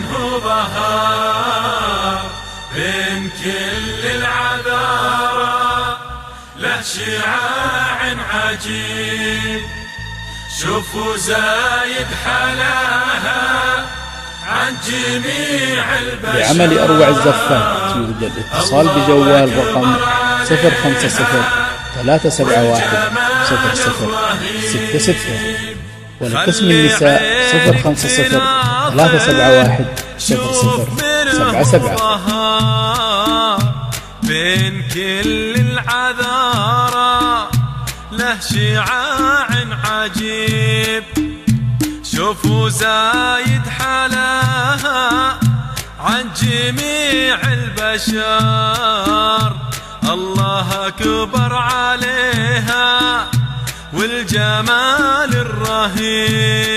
هو بهار بين كل العذارى، له شعاع عجيب. شوفوا زايد حلاها عن جميع البشر. لعمل أروع الزفات يرجى الاتصال بجوال رقم 050-371-0066، ولقسم النساء 050-371-0077. بين كل العذارى له شعاع عجيب. شوفوا زايد حلاها عن جميع البشر. الله أكبر عليها والجمال الرهيب.